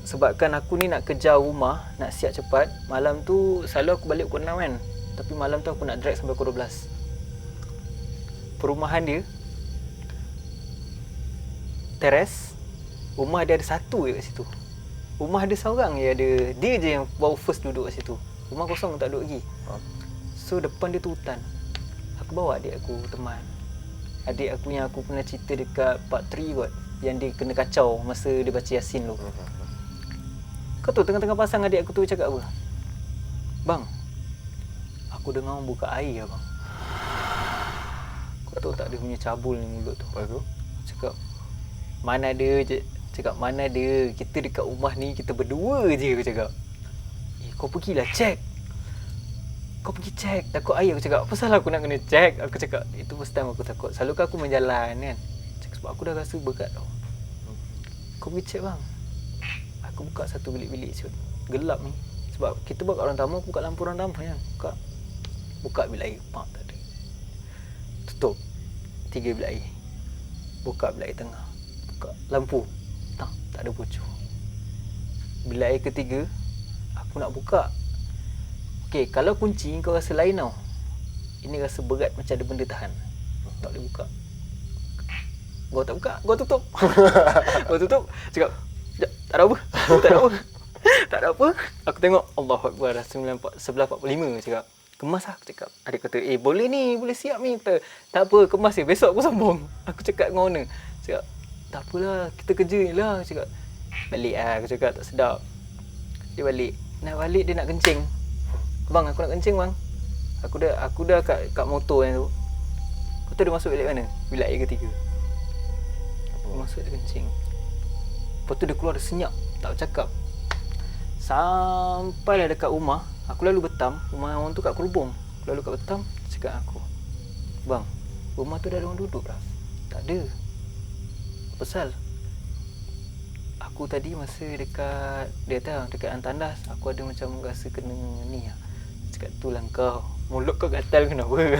Speaker 2: Sebabkan aku ni nak kejar rumah, nak siap cepat. Malam tu, selalu aku balik pukul 6 kan. Tapi malam tu aku nak drag sampai pukul 12. Perumahan dia, teres, rumah dia ada satu je kat situ. Rumah dia seorang je ada, dia je yang baru first duduk kat situ. Rumah kosong tak duduk lagi. So depan dia tu hutan. Aku bawa adik aku teman. Adik aku yang aku pernah cerita dekat part 3 kot, yang dia kena kacau masa dia baca Yasin tu. Kau tahu tengah-tengah pasang adik aku tu cakap apa? Bang, aku dengar orang buka air lah bang. Kau tahu tak, dia punya cabul ni mulut tu.
Speaker 1: Lepas tu?
Speaker 2: Cakap, mana ada je. Cakap, mana ada, kita dekat rumah ni kita berdua je. Aku cakap, kau pergilah check. Kau pergi check, takut air. Aku cakap, apa salah aku nak kena check? Aku cakap, itu first time aku takut. Selalu kan aku menjalan kan. Cakap, sebab aku dah rasa berat tau. Kau pergi check bang. Aku buka satu bilik-bilik siut. Gelap ni. Sebab kita buat kat ruang tamu, aku buka lampu ruang tamu kan. Buka bilik air, tak ada. Tutup 3 bilik air. Buka bilik air tengah. Buka lampu. Tak ada bocor. Bilik air ketiga, aku nak buka. Okey, kalau kunci kau rasa lain tau. Ini rasa berat macam ada benda tahan. Tak boleh buka. Gua tak buka, gua tutup. Gua tutup, cakap, tak ada apa. Tak ada apa. Aku tengok, Allahu Akbar, dah 11.45 cakap. Kemas lah, aku cakap. Adik kata, boleh ni, boleh siap ni. Kata, tak apa, kemas je, besok aku sambung. Aku cakap dengan owner. Cakap, tak apalah, kita kerja ni lah. Cakap, balik lah, aku cakap, tak sedap. Dia balik. Nak balik, dia nak kencing. Bang, aku nak kencing bang. Aku dah kat motor yang tu. Kau tahu dia masuk bilik mana? Bilik air ketiga. Dia masuk, dia kencing. Lepas tu dia keluar, dia senyap, tak bercakap. Sampailah dekat rumah, aku lalu betam. Rumah orang tu kat Kerubung. Aku lalu kat betam, cakap aku, bang, Rumah tu dah ada orang duduk dah. Tak ada. Pasal aku tadi masa dekat dia tahu dekat Antandas, aku ada macam rasa kena ni lah. Cakap tu lah kau. Mulut kau gatal kenapa?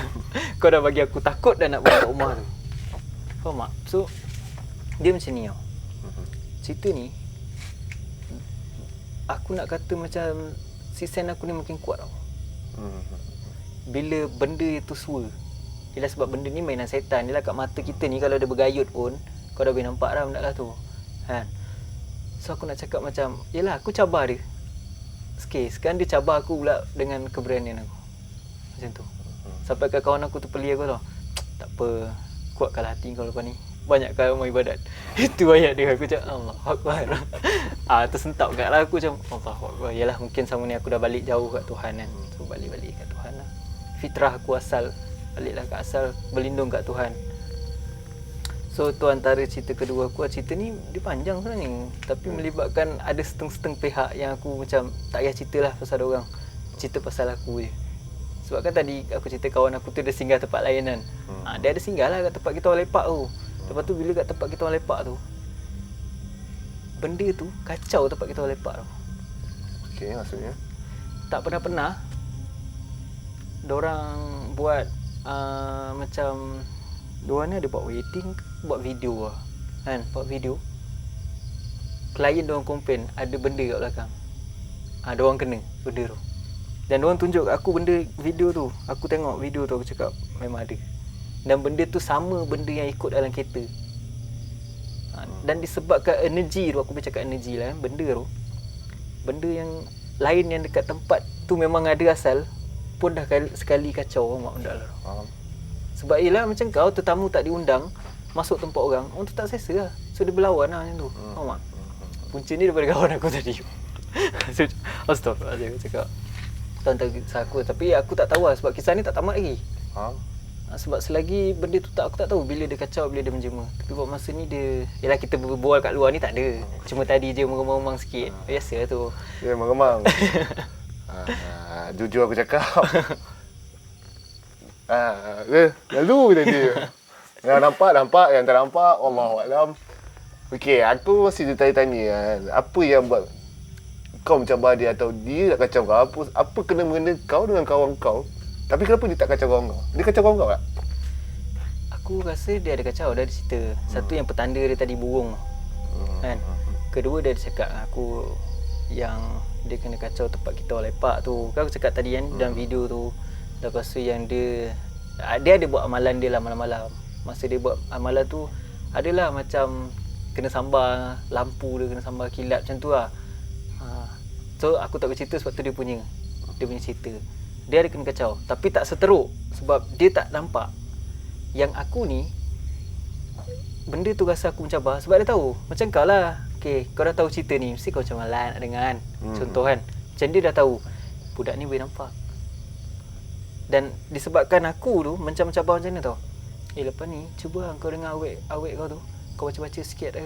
Speaker 2: Kau dah bagi aku takut dah nak buat kat rumah tu. Faham tak? So dia macam ni tau. Cerita ni aku nak kata macam si sen aku ni makin kuat tau. Bila benda itu sua. Ialah sebab benda ni mainan setan. Ialah kat mata kita ni kalau dia bergayut pun kau dah boleh nampak dah benda lah tu. Kan? So aku nak cakap macam, yelah aku cabar dia. Okay, sekarang dia cabar aku pula dengan keberanian aku. Macam tu. Sampai kat kawan aku tu peli aku tau. Tak apa, kuatkanlah hati kau lepas ni. Banyakkan amal ibadat. Itu ayat dia. Aku cakap Allahu Akbar. Tersentak kat lah aku macam Allahu Akbar. Yelah mungkin sama ni aku dah balik jauh kat Tuhan kan. So balik-balik kat Tuhan lah. Fitrah aku asal. Baliklah kat asal, berlindung kat Tuhan. So tu antara cerita kedua aku. Cerita ni dia panjang sebenarnya, tapi melibatkan ada setengah-setengah pihak yang aku macam tak payah cerita lah pasal orang. Cerita pasal aku je. Sebab kan tadi aku cerita kawan aku tu dia singgah tempat lain kan. Dia ada singgah lah kat tempat kita orang lepak tu. Lepas tu bila kat tempat kita orang lepak tu, benda tu kacau tempat kita orang lepak tu.
Speaker 1: Okey, maksudnya
Speaker 2: Tak pernah-pernah diorang buat macam diorang ni ada buat wedding, buat video lah kan, buat video. Klien diorang komplain ada benda kat belakang. Diorang kena benda tu. Dan diorang tunjuk kat aku benda video tu. Aku tengok video tu, aku cakap memang ada. Dan benda tu sama benda yang ikut dalam kereta. Dan disebabkan energi tu, aku bercakap energi lah kan, benda tu. Benda yang lain yang dekat tempat tu memang ada asal pun dah sekali kacau mak benda lah. Sebab ialah macam kau tetamu tak diundang masuk tempat orang tu tak selesa lah. So dia berlawan lah macam tu. Faham tak? Punca ni daripada kawan aku tadi. So, astagfirullahaladzim aku cakap. Tuan-tuan kisah aku. Tapi aku tak tahu lah sebab kisah ni tak tamat lagi. Sebab selagi benda tu aku tak tahu bila dia kacau, bila dia menjema. Tapi buat masa ni dia, yalah kita berbual kat luar ni tak ada. Cuma tadi je meremang-remang sikit. Biasa tu.
Speaker 1: dia meremang. Jujur aku cakap. Lalu tadi. Yang nampak, yang tak nampak, Allahuakbar. Okey, aku masih tanya kan, apa yang buat kau mencabar dia atau dia nak kacau kau? Apa kena mengena kau dengan kawan kau? Tapi kenapa dia tak kacau kawan kau? Dia kacau kawan kau tak?
Speaker 2: Aku rasa dia ada kacau, dia ada cerita. Satu yang petanda dia tadi burung. Kan? Kedua dia ada cakap dengan aku yang dia kena kacau tempat kita orang lepak tu. Kan aku cakap tadi kan dalam video tu. Lepas tu yang dia ada buat amalan dia lah malam-malam. Masa dia buat amalan tu adalah macam kena sambar lampu dia, kena sambar kilat macam tu lah. So aku tak bercerita sebab tu dia punya cerita. Dia ada kena kacau tapi tak seteruk sebab dia tak nampak. Yang aku ni benda tu rasa aku mencabar sebab dia tahu. Macam kau lah. Okay, kau dah tahu cerita ni, mesti kau macam malas nak dengar kan. Contoh kan, macam dia dah tahu budak ni boleh nampak. Dan disebabkan aku tu macam mencabar macam ni tau. Lepas ni cuba kau dengar awek kau tu, kau baca-baca sikit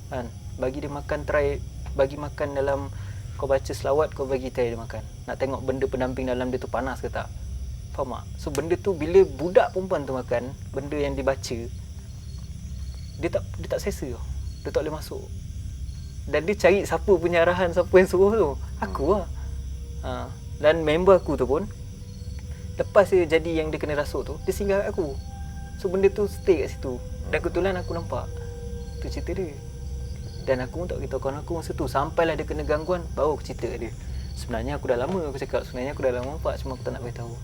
Speaker 2: kan. Bagi dia makan, try bagi makan dalam, kau baca selawat, kau bagi try dia makan. Nak tengok benda pendamping dalam dia tu panas ke tak. Faham tak? So benda tu bila budak perempuan tu makan, benda yang dibaca, dia tak selesa tau. Dia tak boleh masuk. Dan dia cari siapa punya arahan, siapa yang suruh tu. Aku lah. Dan member aku tu pun, lepas dia jadi yang dia kena rasuk tu, dia singgah kat aku. So benda tu stay kat situ. Dan kebetulan aku nampak. Tu cerita dia. Dan aku pun tak beritahu kawan aku masa tu. Sampailah dia kena gangguan, baru aku cerita kat dia. Sebenarnya aku dah lama, aku cakap sebenarnya aku dah lama nampak, cuma aku tak nak beritahu.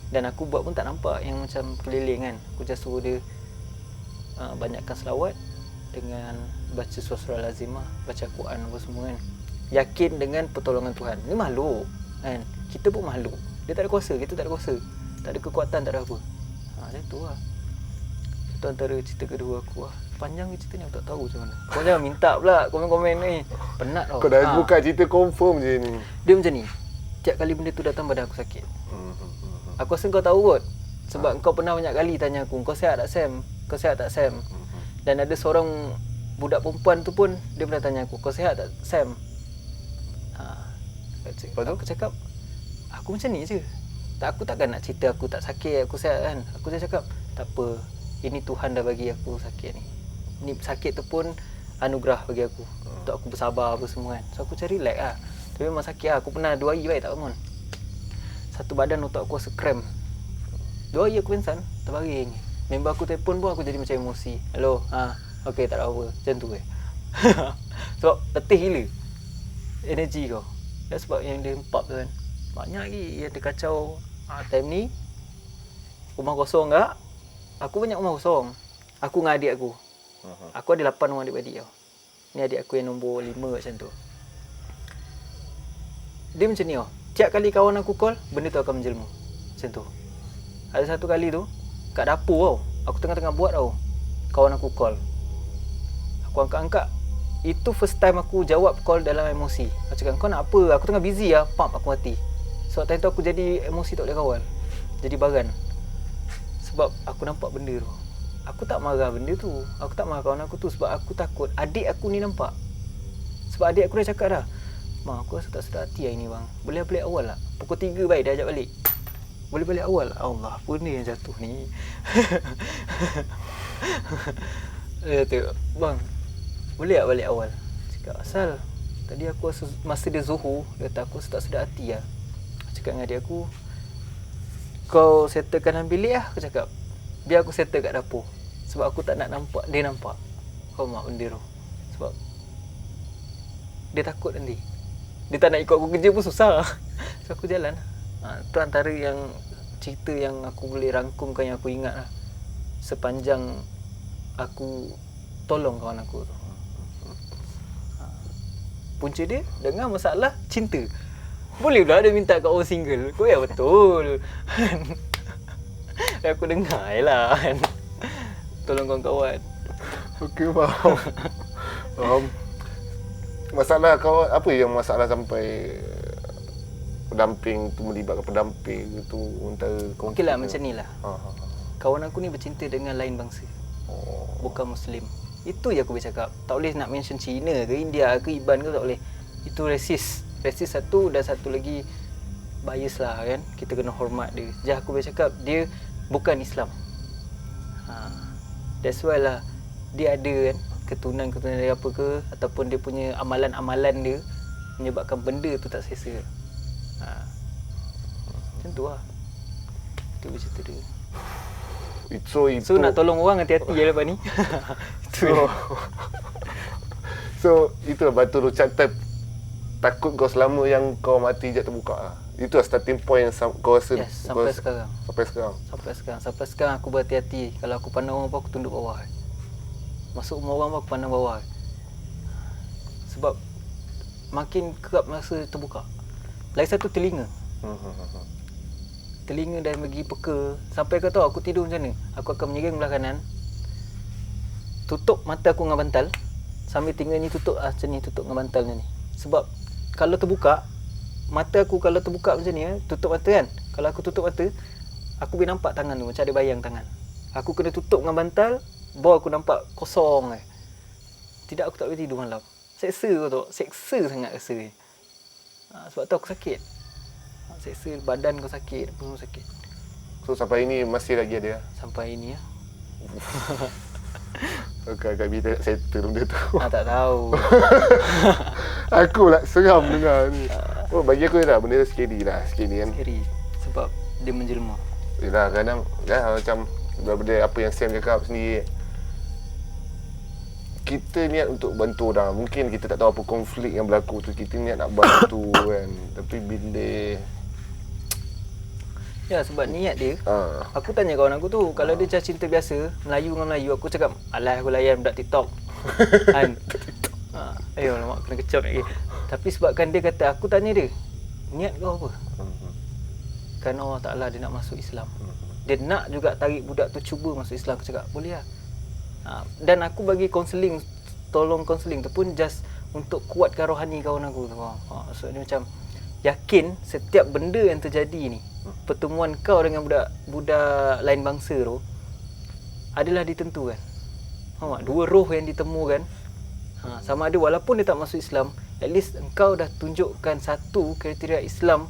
Speaker 2: Dan aku buat pun tak nampak yang macam keliling kan. Aku just suruh dia banyakkan selawat dengan baca surah Al-Azimah, baca Quran apa semua kan. Yakin dengan pertolongan Tuhan. Ni makhluk kan. Kita pun makhluk. Dia tak ada kuasa, kita tak ada kuasa. Tak ada kekuatan, tak ada apa. Macam tu lah. Itu antara cerita kedua aku lah. Panjang ke cerita ni aku tak tahu macam mana. Kau jangan minta pula komen-komen ni. Penat tau.
Speaker 1: Kau dah buka cerita confirm je ni.
Speaker 2: Dia macam ni. Tiap kali benda tu datang badan aku sakit. Aku rasa kau tahu kot. Sebab kau pernah banyak kali tanya aku, kau sihat tak Sam? Kau sihat tak Sam? Dan ada seorang budak perempuan tu pun dia pernah tanya aku, kau sihat tak Sam? Aku cakap aku macam ni je. Tak, aku takkan nak cerita aku tak sakit, aku sihat kan. Aku dah cakap, tak apa. Ini Tuhan dah bagi aku sakit ni. Ni sakit tu pun anugerah bagi aku. Untuk aku bersabar apa semua kan. So aku cari relax lah. Tapi memang sakit lah. Aku pernah 2 hari baik tak bangun. Satu badan otak aku rasa cramp. 2 hari aku pingsan, terbaring. Member aku telefon pun aku jadi macam emosi. Hello, okey tak ada apa. Macam tu Sebab letih gila energi kau. Dan sebab yang dia empap tu kan. Banyak lagi yang terkacau. Time ni rumah kosong tak? Aku banyak rumah kosong. Aku dengan adik aku. Aku ada 8 orang adik-beradik tau. Ni adik aku yang nombor 5 macam tu. Dia macam ni tau. Tiap kali kawan aku call, benda tu akan menjelma. Macam tu. Ada satu kali tu, kat dapur tau. Aku tengah-tengah buat tau. Kawan aku call. Aku angkat-angkat. Itu first time aku jawab call dalam emosi. Aku cakap, kau nak apa? Aku tengah busy lah. Pump aku mati. Sebab time tu aku jadi emosi tak boleh kawal. Jadi baran. Sebab aku nampak benda tu. Aku tak marah benda tu. Aku tak marah kawan aku tu sebab aku takut adik aku ni nampak. Sebab adik aku dah cakap dah, "Bang, aku rasa tak sedar hati hari ni bang. Boleh balik awal tak? Pukul 3 baik dia ajak balik. Boleh balik awal?" Allah, apa ni yang jatuh ni? Dia kata, "Bang, boleh tak balik awal?" Cakap, "Asal tadi aku rasa masa dia Zuhur, dia kata aku rasa tak sedar hati lah." Cakap dengan adik aku, "Kau settlekan bilik lah." Aku cakap, "Biar aku settle kat dapur." Sebab aku tak nak nampak dia nampak. Kau mak benda tu. Sebab dia takut nanti. Dia tak nak ikut aku kerja pun susah. So aku jalan. Tu antara yang cerita yang aku boleh rangkumkan, yang aku ingat lah. Sepanjang aku tolong kawan aku tu. Punca dia dengan masalah cinta. Boleh pula dia minta kat orang single. Kau ya betul. Aku dengar je lah kan. Tolong kawan-kawan.
Speaker 1: Okey, faham. Faham. Masalah kau apa yang masalah sampai pendamping tu, melibatkan pendamping tu antara kau?
Speaker 2: Okeylah macam ni lah. Kawan aku ni bercinta dengan lain bangsa. Bukan Muslim. Itu je aku boleh cakap. Tak boleh nak mention Cina ke India ke Iban ke, tak boleh. Itu rasis. Rasis satu, dan satu lagi bias lah kan. Kita kena hormat dia. Jadi aku boleh cakap dia bukan Islam. That's why lah dia ada kan keturunan-keturunan dari apa ke, ataupun dia punya amalan-amalan dia menyebabkan benda tu tak selesa. Macam tu lah. Itu cerita dia. So nak tolong orang, hati-hati je lepas ni.
Speaker 1: So itu batu loncatan takut kau selama yang kau mati je terbuka lah. Itu lah starting point yang kau rasa.
Speaker 2: Yes, sampai sekarang. Sampai sekarang aku berhati-hati. Kalau aku pandang orang pun aku tunduk bawah. Masuk rumah orang pun aku pandang bawah. Sebab makin kerap masa terbuka. Lagi satu, telinga. Telinga dah bagi peka. Sampai kau tahu aku tidur macam mana? Aku akan menyiring belah kanan. Tutup mata aku dengan bantal. Sambil telinga ni tutup macam ni, tutup dengan bantal ni. Sebab kalau terbuka, mata aku kalau terbuka macam ni, tutup mata kan. Kalau aku tutup mata, aku boleh nampak tangan tu, macam ada bayang tangan. Aku kena tutup dengan bantal, baru aku nampak kosong. Tidak, aku tak boleh tidur malam. Seksa kau tahu, seksa sangat rasa ni. Sebab tu aku sakit. Seksa badan kau sakit, apa semua sakit.
Speaker 1: So sampai ini masih lagi ada?
Speaker 2: Sampai ini ya.
Speaker 1: Agak-agak bila nak settle benda tu.
Speaker 2: Tak tahu.
Speaker 1: Aku lah seram dengar ni. Oh, bagi aku dah benda tu scary lah, scary kan.
Speaker 2: Scary sebab dia menjelma.
Speaker 1: Yelah, kadang kan macam benda apa yang Sam cakap sendiri. Kita niat untuk bantu orang. Mungkin kita tak tahu apa konflik yang berlaku tu. Kita niat nak bantu kan. Tapi bila
Speaker 2: ya, sebab niat dia. Aku tanya kawan aku tu, kalau dia cakap cinta biasa, Melayu dengan Melayu, aku cakap, alah aku layan budak TikTok. Kan? Ayo lama kena kecap lagi. Tapi sebabkan dia kata, aku tanya dia, niat kau apa? Kan Allah Ta'ala dia nak masuk Islam. Dia nak juga tarik budak tu cuba masuk Islam. Aku cakap, boleh lah. Dan aku bagi kaunseling, tolong kaunseling tu pun just untuk kuatkan rohani kawan aku tu. So dia macam yakin setiap benda yang terjadi ni, pertemuan kau dengan budak lain bangsa tu adalah ditentukan. Faham tak? Dua roh yang ditemukan. Sama ada walaupun dia tak masuk Islam, at least engkau dah tunjukkan satu kriteria Islam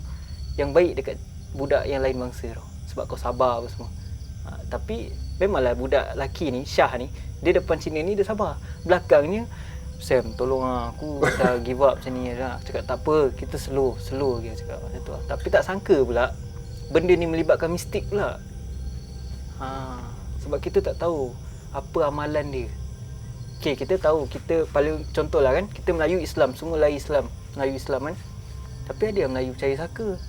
Speaker 2: yang baik dekat budak yang lain bangsa tau. Sebab kau sabar apa semua. Tapi memanglah budak lelaki ni, Syah ni, dia depan Cina ni dia sabar. Belakangnya, Sam tolong aku dah give up macam ni dah. Cakap tak apa, kita slow dia cakap macam tu. Tapi tak sangka pula benda ni melibatkan mistik pula. Sebab kita tak tahu apa amalan dia. Okey, kita tahu, kita paling contohlah kan, kita Melayu Islam, semua lain Islam, Melayu Islam kan. Tapi ada yang Melayu percaya saka.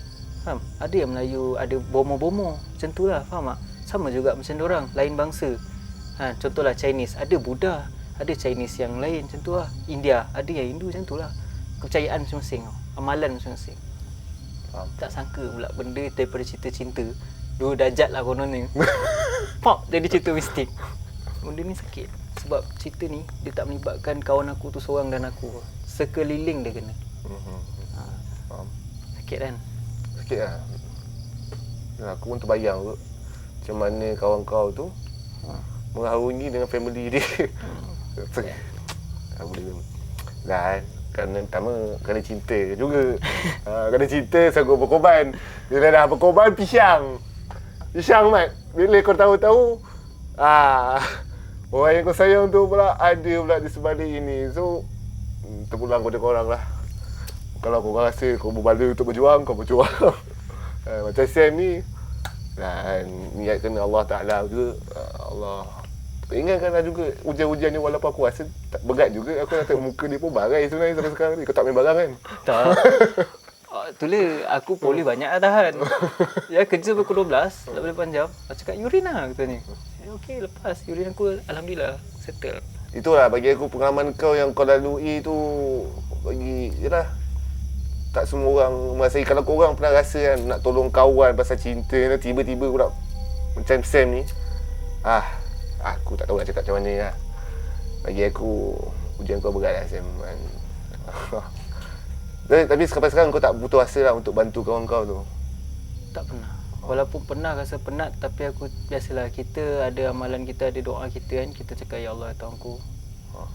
Speaker 2: Faham? Ada yang Melayu ada bomo-bomo. Macam tu lah, faham tak? Sama juga macam diorang, lain bangsa. Contohlah Chinese, ada Buddha, ada Chinese yang lain macam tu lah. India, ada yang Hindu macam tu lah. Kepercayaan masing-masing, amalan masing-masing.
Speaker 1: Faham.
Speaker 2: Tak sangka pula benda daripada cerita cinta, dua dajat lah konon ni. Pop, jadi cerita mistik. Benda ni sakit. Sebab cerita ni, dia tak melibatkan kawan aku tu seorang dan aku. Sekeliling dia kena.
Speaker 1: Faham.
Speaker 2: Sakit kan?
Speaker 1: Sikit lah. Aku pun terbayang kot macam mana kawan kau tu mengharungi dengan family dia. Tak boleh. Dan kerana pertama kena cinta juga. Kena cinta sanggup berkorban. Bila dah berkorban pisang mat. Bila kau tahu-tahu orang yang kau sayang tu pula ada pula di sebalik ini. So terpulang kepada korang lah. Kalau korang rasa kau berbala untuk berjuang, kau berjuang. Macam Sam ni, dan niatkan Allah Ta'ala juga. Allah ingatkanlah juga ujian-ujian ni, walaupun aku rasa tak berat juga. Aku nak tengok muka dia pun barai sebenarnya sampai sekarang ni. Kau tak main barang kan?
Speaker 2: Tak. Itulah aku poli banyak lah tahan. Ya, kerja pukul 12, tak boleh panjang. Aku cakap urin lah katanya. Okey, lepas urin aku alhamdulillah settle.
Speaker 1: Itulah bagi aku pengalaman kau yang kau lalui tu, bagi yelah, tak semua orang merasai. Kalau korang pernah rasa kan nak tolong kawan pasal cinta, tiba-tiba pula macam Sam ni, aku tak tahu nak cakap macam mana lah. Bagi aku ujian kau berat lah Sam. Tapi sampai sekarang kau tak putus asa lah untuk bantu kawan kau tu?
Speaker 2: Tak pernah. Walaupun pernah rasa penat, tapi aku biasalah, kita ada amalan kita, ada doa kita kan. Kita cakap, ya Allah Tuhan ku,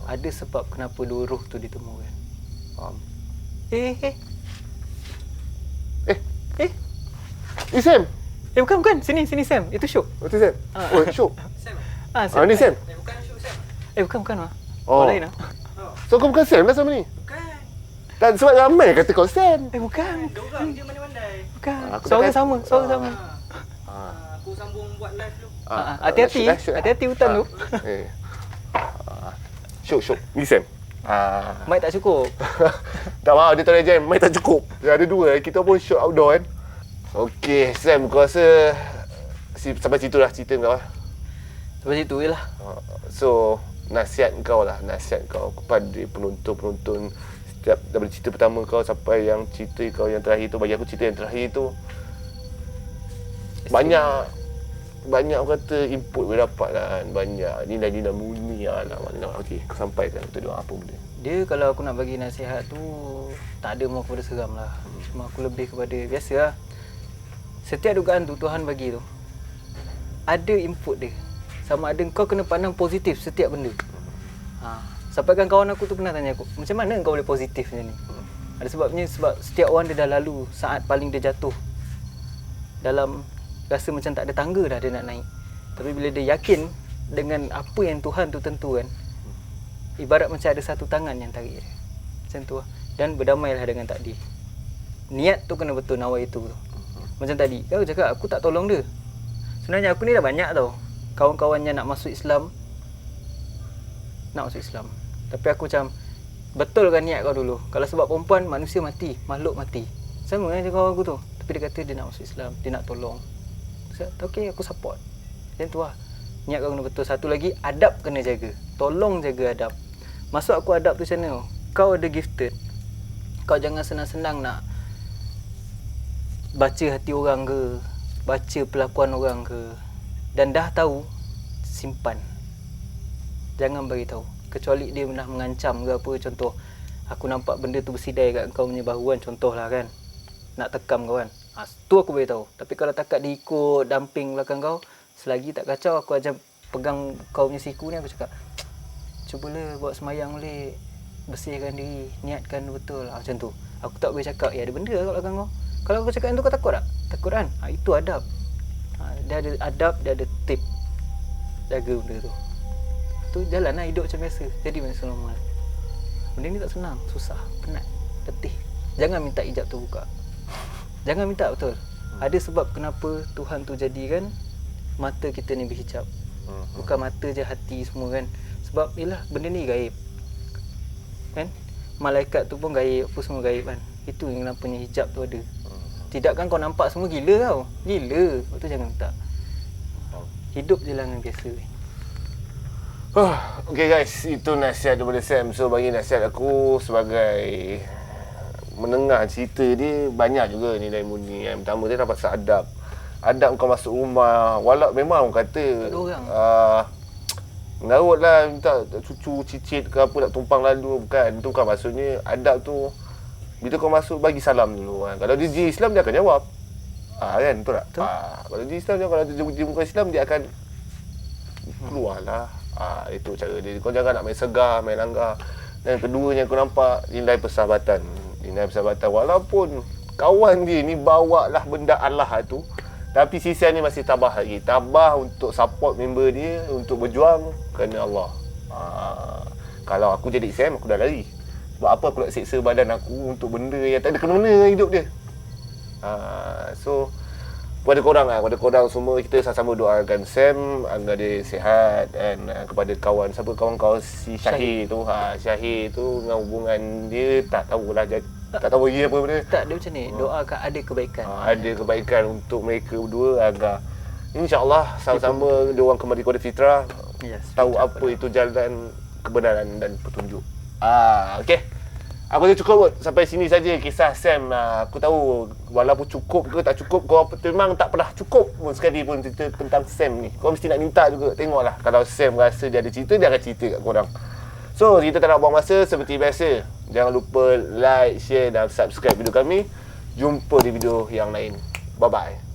Speaker 2: ada sebab kenapa dua roh tu ditemukan.
Speaker 1: Faham. Sam!
Speaker 2: Bukan. Sini Sam. Itu Syuk.
Speaker 1: Itu Sam? Oh, Syuk.
Speaker 2: Sam.
Speaker 1: Ni Sam?
Speaker 2: Bukan Syuk, Sam. Bukan lah.
Speaker 1: Oh.
Speaker 2: Orang lain lah.
Speaker 1: So kau bukan Sam lah sama ni?
Speaker 2: Bukan.
Speaker 1: Tak, sebab ramai kata kau Sam.
Speaker 2: Bukan.
Speaker 4: Diorang je pandai-pandai.
Speaker 2: Bukan.
Speaker 1: Aku
Speaker 2: Suara
Speaker 1: dah-
Speaker 2: sama.
Speaker 4: Aku sambung buat live dulu.
Speaker 2: Hati-hati hutan tu.
Speaker 1: Syuk. Ni Sam.
Speaker 2: Mic tak cukup.
Speaker 1: Tak maaf, dia tak ada jam. Mic tak cukup. Dia ada dua. Kita pun shoot outdoor kan. Okey, Sam, kau rasa sampai situ lah cerita kau lah.
Speaker 2: Sampai situ je lah.
Speaker 1: So, nasihat kau kepada penonton-penonton setiap daripada cerita pertama kau sampai yang cerita kau yang terakhir tu. Bagi aku cerita yang terakhir tu banyak orang kata input boleh dapat lah kan. Banyak nilai-nilai mulia lah. Okey, kau sampaikan kita doa apa benda.
Speaker 2: Dia kalau aku nak bagi nasihat tu, tak ada mau kepada seram lah. Cuma aku lebih kepada biasa lah. Setiap dugaan tu Tuhan bagi tu, ada input dia. Sama ada kau kena pandang positif setiap benda. Sampaikan kawan aku tu pernah tanya aku, macam mana kau boleh positif macam ni? Ada sebabnya, sebab setiap orang dia dah lalu saat paling dia jatuh. Dalam rasa macam tak ada tangga dah dia nak naik. Tapi bila dia yakin dengan apa yang Tuhan tu tentukan, ibarat macam ada satu tangan yang tarik dia. Macam tu lah. Dan berdamailah dengan takdir. Niat tu kena betul, nawai itu tu. Macam tadi, kau cakap aku tak tolong dia. Sebenarnya aku ni dah banyak tau kawan-kawannya nak masuk Islam. Tapi aku macam, betulkan niat kau dulu. Kalau sebab perempuan, manusia mati, makhluk mati. Sama macam kawan aku tu. Tapi dia kata dia nak masuk Islam, dia nak tolong. Saya okey, aku support. Macam tu lah. Niat kau kena betul. Satu lagi, adab kena jaga. Tolong jaga adab. Maksud aku adab tu macam mana? Kau ada gifted, kau jangan senang-senang nak baca hati orang ke, baca pelakuan orang ke, dan dah tahu, simpan. Jangan bagi tahu. Kecuali dia pernah mengancam ke apa. Contoh, aku nampak benda tu bersidai kat kau punya bahu kan, contohlah kan, nak tekam kau kan, tu aku boleh tahu. Tapi kalau takat dia ikut damping belakang kau, selagi tak kacau, aku ajar pegang kau punya siku ni, aku cakap, cubalah buat semayang balik, bersihkan diri, niatkan betul. Macam tu. Aku tak boleh cakap, ada benda kat belakang kau. Kalau aku cakap yang tu kau takut tak? Takut kan? Itu adab. Dia ada adab, dia ada tip. Jaga benda tu. Tu jalan lah hidup macam biasa. Jadi manusia normal. Benda ni tak senang, susah, penat, letih. Jangan minta hijab tu buka. Jangan minta, betul. Ada sebab kenapa Tuhan tu jadikan mata kita ni berhijab. Bukan mata je, hati semua kan. Sebab yelah benda ni gaib. Kan? Malaikat tu pun gaib, apa semua gaib kan. Itu yang kenapanya hijab tu ada. Tidak kan kau nampak semua gila tau. Gila. Sebab tu jangan minta. Hidup je lah dengan biasa.
Speaker 1: Okay guys, itu nasihat daripada Sam. So bagi nasihat aku sebagai mendengar cerita dia, banyak juga nilai mundi. Yang pertama dia dapat adab. Adab kau masuk rumah, walau memang orang kata
Speaker 2: Tak ada orang.
Speaker 1: mengarut lah, minta cucu, cicit ke apa nak tumpang lalu. Bukan, itu bukan maksudnya. Adab tu bila kau masuk, bagi salam dulu kan. Kalau dia Islam, dia akan jawab. Kan, betul tak?
Speaker 2: Betul.
Speaker 1: Kalau dia Islam, kalau dia bukan Islam, dia akan keluarlah. Itu cara dia. Kau jangan nak main segar, main langgar. Dan keduanya aku nampak nilai persahabatan. Nilai persahabatan. Walaupun kawan dia ni bawa lah benda Allah tu, tapi sisian ni masih tabah lagi. Tabah untuk support member dia, untuk berjuang kerana Allah. Kalau aku jadi Sam, aku dah lari. Sebab apa aku nak seksa badan aku untuk benda yang tak ada kena-mena dengan hidup dia. So kepada korang semua, kita sama-sama doakan Sam agar dia sihat. Dan kepada kawan si Syahir tu, Syahir tu dengan hubungan dia tak tahulah, tak tahu lagi apa benda.
Speaker 2: Tak, dia macam ni. Doakan ada kebaikan.
Speaker 1: Ada kebaikan untuk mereka berdua agar insya-Allah sama-sama dia orang kembali kepada fitrah.
Speaker 2: Yes,
Speaker 1: Tahu
Speaker 2: fitrah
Speaker 1: apa itu jalan kebenaran dan petunjuk. Okey. Aku dah cukup kot. Sampai sini saja kisah Sam. Aku tahu walaupun cukup ke tak cukup, kau memang tak pernah cukup pun sekali pun cerita tentang Sam ni. Kau mesti nak minta juga. Tengoklah kalau Sam rasa dia ada cerita, dia akan cerita kat korang. So, kita tak nak buang masa. Seperti biasa, jangan lupa like, share dan subscribe video kami. Jumpa di video yang lain. Bye-bye.